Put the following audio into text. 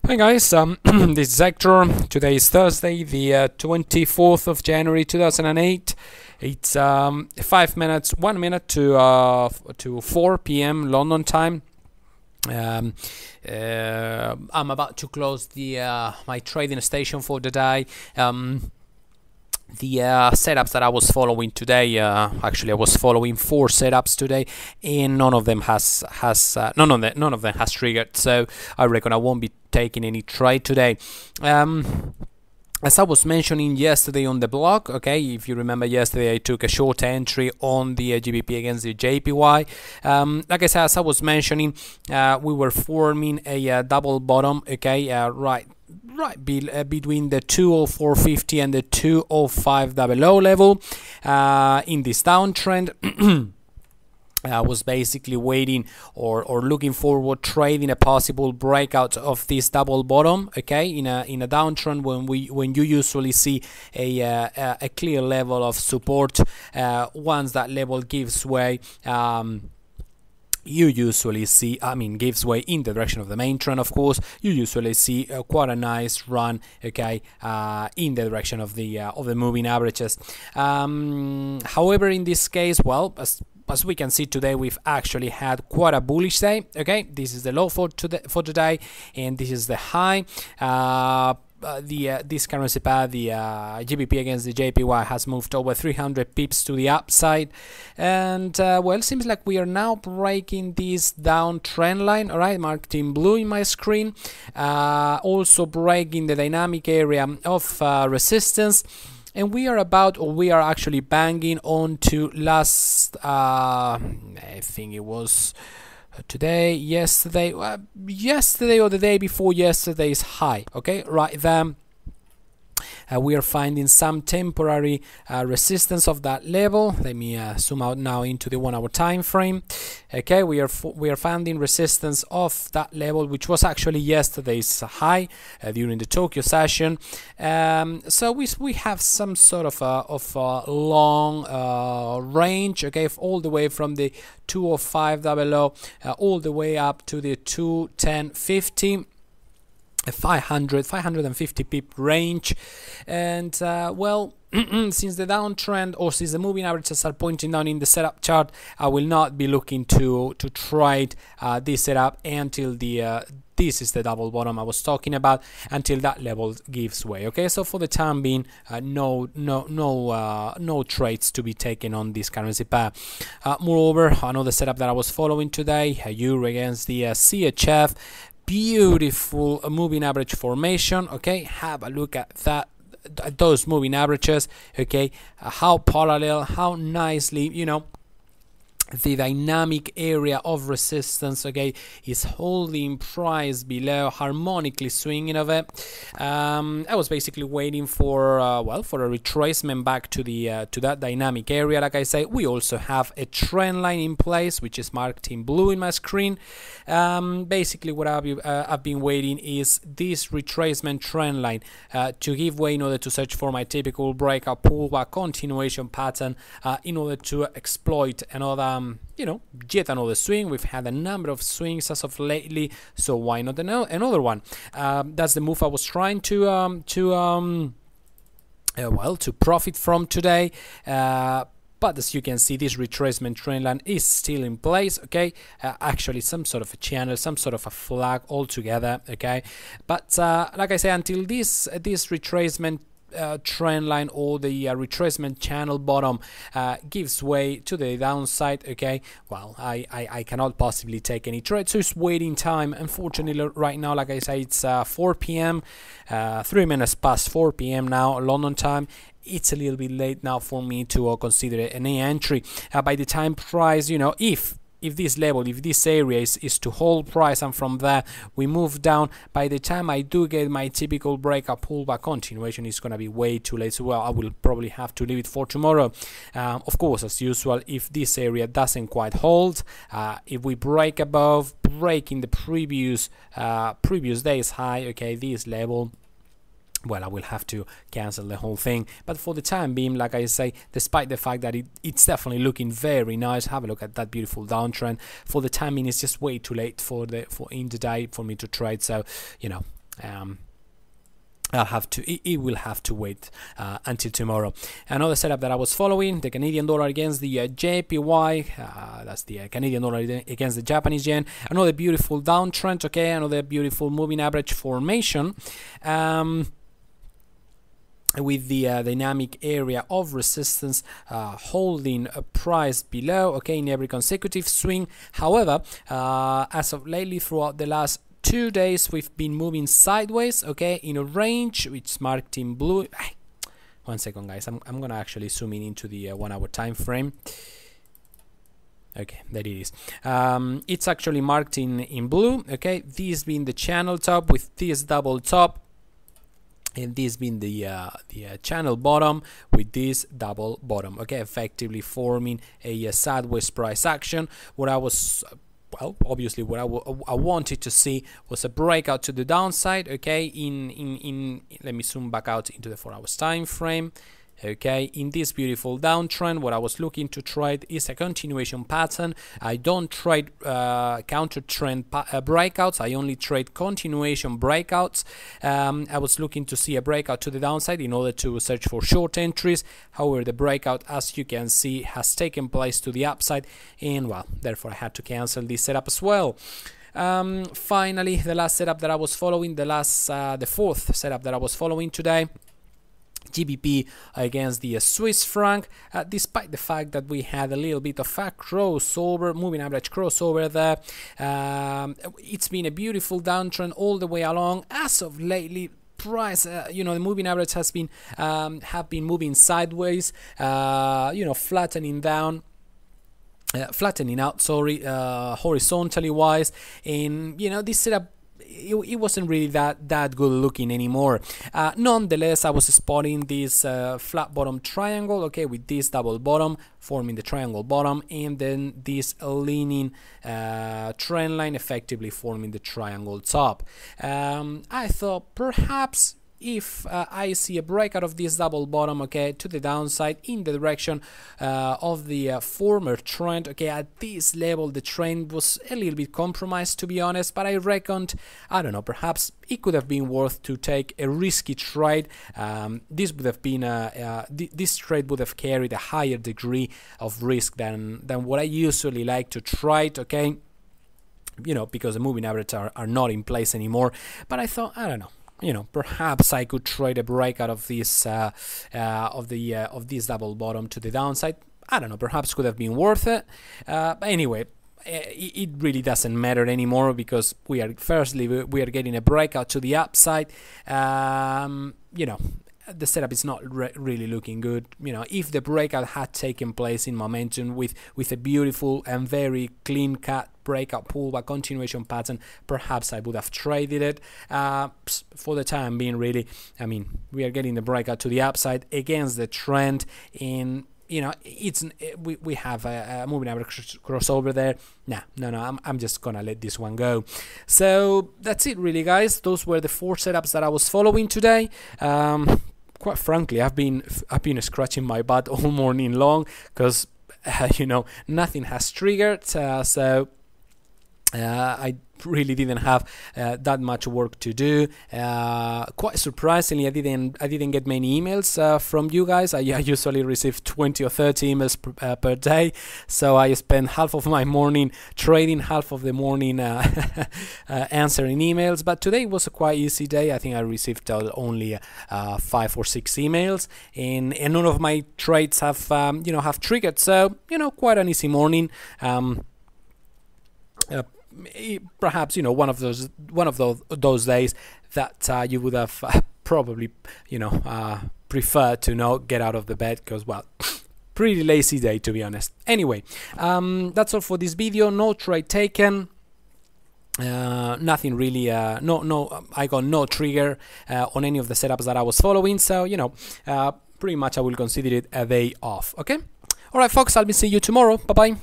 Hi guys, this is Hector. Today is Thursday, the 24th of January 2008. It's 1 minute to 4 p.m. London time. I'm about to close the my trading station for the day. The setups that I was following today, actually I was following 4 setups today, and none of them has triggered. So I reckon I won't be taking any trade today. As I was mentioning yesterday on the blog, okay, if you remember yesterday I took a short entry on the GBP against the JPY. Like I said, as I was mentioning, we were forming a double bottom, okay, right between the 204.50 and the 205.00 level in this downtrend. I was basically waiting or looking forward trading a possible breakout of this double bottom, okay, in a downtrend when you usually see a clear level of support. Once that level gives way, you usually see, gives way in the direction of the main trend, of course. You usually see quite a nice run, okay, in the direction of the moving averages. However, in this case, well, as we can see today, we've actually had quite a bullish day. Okay, this is the low for today, and this is the high. This currency pair, the GBP against the JPY, has moved over 300 pips to the upside, and well, it seems like we are now breaking this down trend line. All right, marked in blue in my screen. Also breaking the dynamic area of resistance. And we are actually banging on to last, I think it was yesterday or the day before yesterday's high. Okay, right then. We are finding some temporary resistance of that level. Let me zoom out now into the 1 hour time frame. Okay, we are finding resistance of that level, which was actually yesterday's high during the Tokyo session. So we have some sort of a long range, okay, all the way from the 205.00 all the way up to the 210.50. A 550 pip range, and well, since the downtrend or since the moving averages are pointing down in the setup chart, I will not be looking to trade this setup until this is the double bottom I was talking about, until that level gives way. Okay, so for the time being, no trades to be taken on this currency pair. Moreover, another setup that I was following today, Euro against the CHF. Beautiful moving average formation. Okay, have a look at those moving averages. Okay, how parallel, how nicely, the dynamic area of resistance, okay, is holding price below, harmonically swinging of it. I was basically waiting for a retracement back to that dynamic area. Like I say, we also have a trend line in place, which is marked in blue in my screen. Basically, what I've been waiting is this retracement trend line to give way in order to search for my typical breakout pullback continuation pattern in order to exploit another yet another swing. We've had a number of swings as of lately, so why not another one? That's the move I was trying to profit from today. But as you can see, this retracement trend line is still in place. Okay, actually some sort of a channel, some sort of a flag altogether. Okay, but like I say, until this retracement trend line or the retracement channel bottom gives way to the downside, okay, well, I cannot possibly take any trade, so it's waiting time. Unfortunately, right now, like I say, it's 4 p.m. 3 minutes past 4 p.m. now, London time. It's a little bit late now for me to consider any entry. By the time price, if this level, if this area is to hold price, and from there we move down, by the time I do get my typical breakup pullback continuation, it's going to be way too late. So, well, I will probably have to leave it for tomorrow. Of course, as usual, if this area doesn't quite hold, if we break above, breaking the previous day's high, okay, this level, well, I will have to cancel the whole thing. But for the time being, like I say, despite the fact that it's definitely looking very nice, have a look at that beautiful downtrend. For the time being, it's just way too late in the day for me to trade. So, it will have to wait until tomorrow. Another setup that I was following, the Canadian dollar against the JPY, that's the Canadian dollar against the Japanese yen. Another beautiful downtrend, okay, another beautiful moving average formation. With the dynamic area of resistance holding a price below, okay, in every consecutive swing. However, as of lately, throughout the last 2 days, we've been moving sideways, okay, in a range which is marked in blue. One second, guys, I'm gonna actually zoom in into the 1 hour time frame. Okay, there it is. It's actually marked in blue, okay, this being the channel top with this double top, and this being the channel bottom with this double bottom, okay, effectively forming a sideways price action. What I was obviously what I wanted to see was a breakout to the downside, okay, in let me zoom back out into the 4 hours time frame. Okay, in this beautiful downtrend, what I was looking to trade is a continuation pattern. I don't trade counter trend breakouts. I only trade continuation breakouts. I was looking to see a breakout to the downside in order to search for short entries. However, the breakout, as you can see, has taken place to the upside, and well, therefore I had to cancel this setup as well. Finally, the last setup that I was following, the fourth setup that I was following today, GBP against the Swiss franc, despite the fact that we had a little bit of a crossover, moving average crossover there. It's been a beautiful downtrend all the way along. As of lately, price, the moving average has been have been moving sideways, flattening down. Flattening out, horizontally wise, and this setup, it wasn't really that good looking anymore. Nonetheless, I was spotting this flat bottom triangle, okay, with this double bottom forming the triangle bottom, and then this leaning trend line effectively forming the triangle top. I thought perhaps if I see a breakout of this double bottom, okay, to the downside in the direction of the former trend, okay, at this level the trend was a little bit compromised, to be honest, but I reckoned, I don't know, perhaps it could have been worth to take a risky trade. This would have been this trade would have carried a higher degree of risk than what I usually like to trade, okay, because the moving averages are not in place anymore. But I thought, I don't know, perhaps I could trade a breakout of this of this double bottom to the downside. I don't know, perhaps could have been worth it. But anyway, it really doesn't matter anymore, because we are getting a breakout to the upside. The setup is not really looking good. If the breakout had taken place in momentum with a beautiful and very clean cut breakout pullback continuation pattern, perhaps I would have traded it. For the time being, really, I mean, we are getting the breakout to the upside against the trend, and we have a moving average crossover there. No, I'm just gonna let this one go. So that's it, really, guys. Those were the 4 setups that I was following today. Quite frankly, I've been scratching my butt all morning long, because nothing has triggered. So I really didn't have that much work to do. Quite surprisingly, I didn't get many emails from you guys. I usually receive 20 or 30 emails per day, so I spend half of my morning trading, half of the morning answering emails. But today was a quite easy day. I think I received only 5 or 6 emails, and none of my trades have triggered. So quite an easy morning. Perhaps one of those days that you would have probably preferred to not get out of the bed, because, well, pretty lazy day, to be honest. Anyway, that's all for this video. No trade taken. Nothing really. I got no trigger on any of the setups that I was following. So pretty much I will consider it a day off. Okay. All right, folks. I'll be seeing you tomorrow. Bye bye.